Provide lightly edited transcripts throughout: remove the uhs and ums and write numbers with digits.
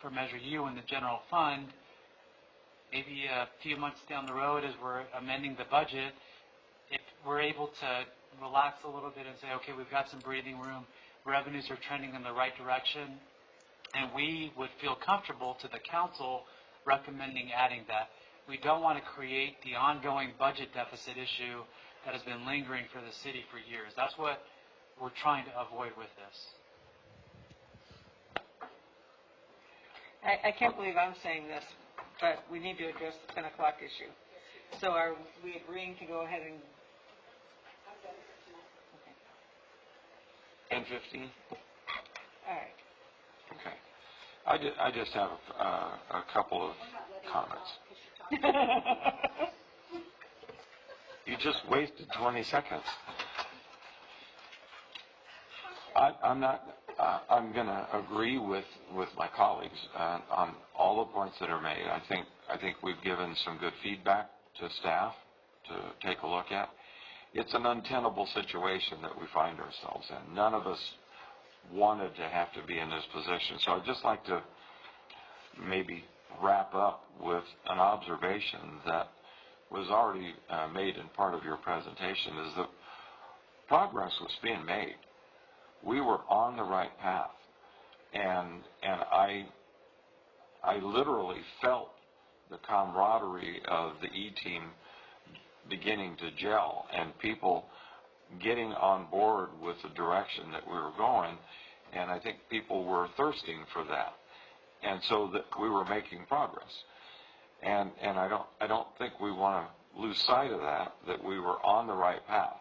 for Measure U in the general fund, maybe a few months down the road as we're amending the budget, if we're able to relax a little bit and say, okay, we've got some breathing room, revenues are trending in the right direction, and we would feel comfortable to the council recommending adding that. We don't want to create the ongoing budget deficit issue that has been lingering for the city for years. That's what we're trying to avoid with this. I can't believe I'm saying this, but we need to address the 10 o'clock issue. So are we agreeing to go ahead and... Okay. 10:15? All right. Okay. I just have a couple of comments. You just wasted 20 seconds. I'm going to agree with my colleagues on all the points that are made. I think we've given some good feedback to staff to take a look at. It's an untenable situation that we find ourselves in. None of us wanted to have to be in this position. So I'd just like to maybe wrap up with an observation that was already made in part of your presentation, is that progress was being made. We were on the right path, and I literally felt the camaraderie of the E-team beginning to gel and people getting on board with the direction that we were going, and I think people were thirsting for that, and so that we were making progress. And I don't think we want to lose sight of that we were on the right path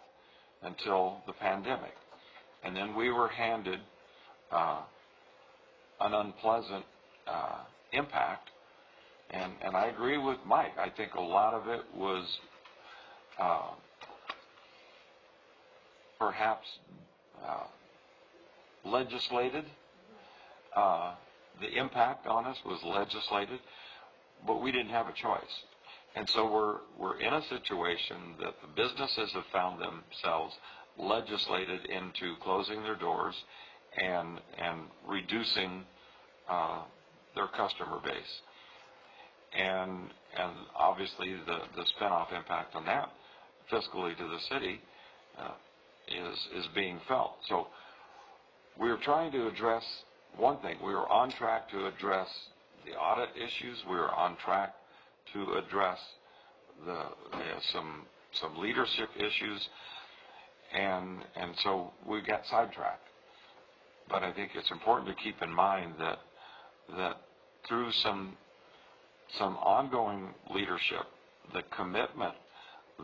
until the pandemic. And then we were handed an unpleasant impact. And I agree with Mike. I think a lot of it was perhaps legislated. The impact on us was legislated, but we didn't have a choice. And so we're in a situation that the businesses have found themselves legislated into closing their doors and reducing their customer base. And obviously the spin-off impact on that fiscally to the city is being felt. So we're trying to address one thing. We were on track to address the audit issues. We were on track to address some leadership issues, and so we got sidetracked. But I think it's important to keep in mind that through some ongoing leadership, the commitment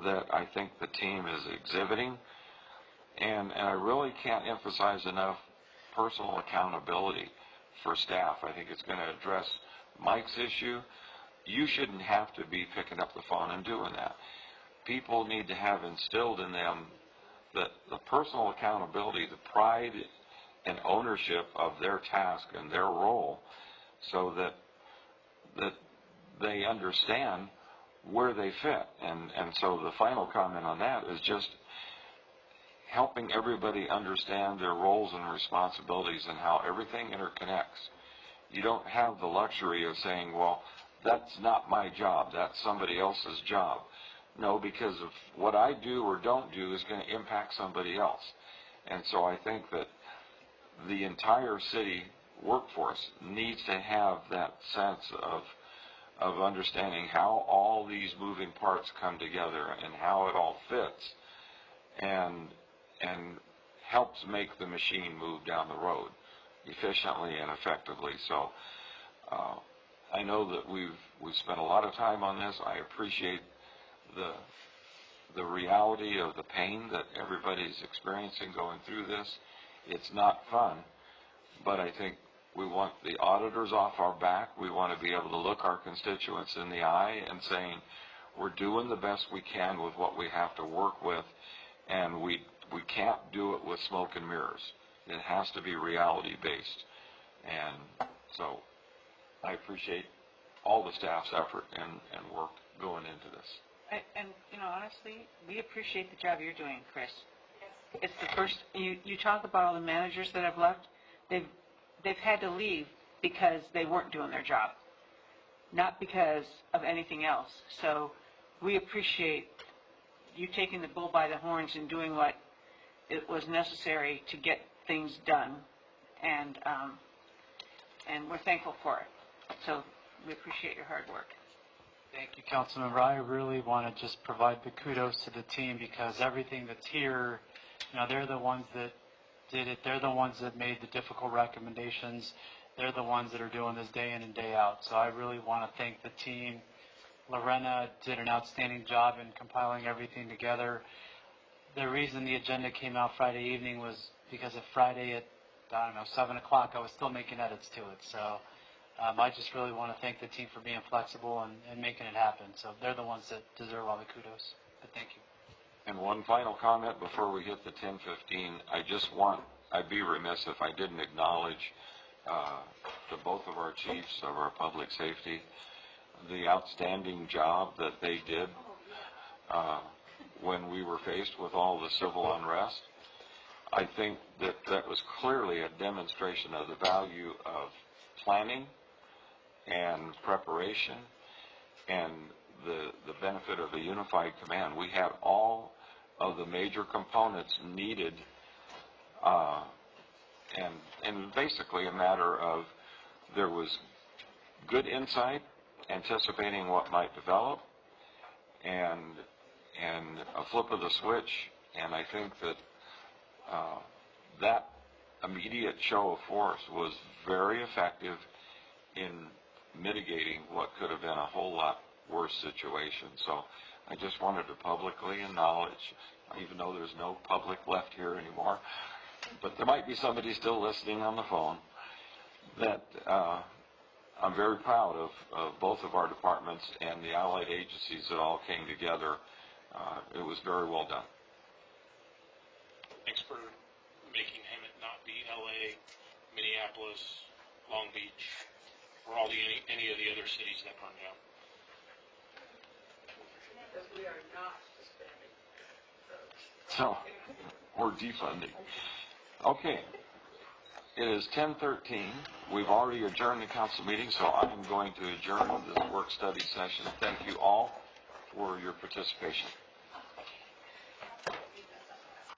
that I think the team is exhibiting, and I really can't emphasize enough personal accountability for staff. I think it's going to address Mike's issue. You shouldn't have to be picking up the phone and doing that. People need to have instilled in them the personal accountability, the pride and ownership of their task and their role, so that they understand where they fit. And so the final comment on that is just helping everybody understand their roles and responsibilities and how everything interconnects. You don't have the luxury of saying, well, that's not my job, that's somebody else's job. No, because of what I do or don't do is going to impact somebody else. And so I think that the entire city workforce needs to have that sense of understanding how all these moving parts come together and how it all fits, and helps make the machine move down the road efficiently and effectively. So I know that we've spent a lot of time on this. I appreciate the reality of the pain that everybody's experiencing going through this. It's not fun, but I think we want the auditors off our back. We want to be able to look our constituents in the eye and saying, we're doing the best we can with what we have to work with, and we can't do it with smoke and mirrors. It has to be reality-based. And so I appreciate all the staff's effort and work going into this. And honestly, we appreciate the job you're doing, Chris. It's the first, you talk about all the managers that have left. They've had to leave because they weren't doing their job, not because of anything else. So we appreciate you taking the bull by the horns and doing what it was necessary to get things done, and we're thankful for it. So we appreciate your hard work. Thank you, Councilmember. I really want to just provide the kudos to the team, because everything that's here, they're the ones that did it. They're the ones that made the difficult recommendations. They're the ones that are doing this day in and day out. So I really want to thank the team. Lorena did an outstanding job in compiling everything together. The reason the agenda came out Friday evening was because of Friday at, 7 o'clock, I was still making edits to it. So I just really want to thank the team for being flexible and making it happen. So they're the ones that deserve all the kudos. But thank you. And one final comment before we hit the 10:15. I'd be remiss if I didn't acknowledge both of our chiefs of our public safety, the outstanding job that they did when we were faced with all the civil unrest. I think that was clearly a demonstration of the value of planning and preparation and the benefit of a unified command. We had all of the major components needed, and basically a matter of there was good insight, anticipating what might develop, and a flip of the switch. And I think that that immediate show of force was very effective in mitigating what could have been a whole lot worse situation. So I just wanted to publicly acknowledge, even though there's no public left here anymore, but there might be somebody still listening on the phone, that I'm very proud of both of our departments and the allied agencies that all came together. It was very well done. Thanks for making Hemet not be LA, Minneapolis, Long Beach, or any of the other cities that burned down. Because we are not suspending. So, or defunding. Okay. It is 10:13. We've already adjourned the council meeting, so I'm going to adjourn this work study session. Thank you all for your participation.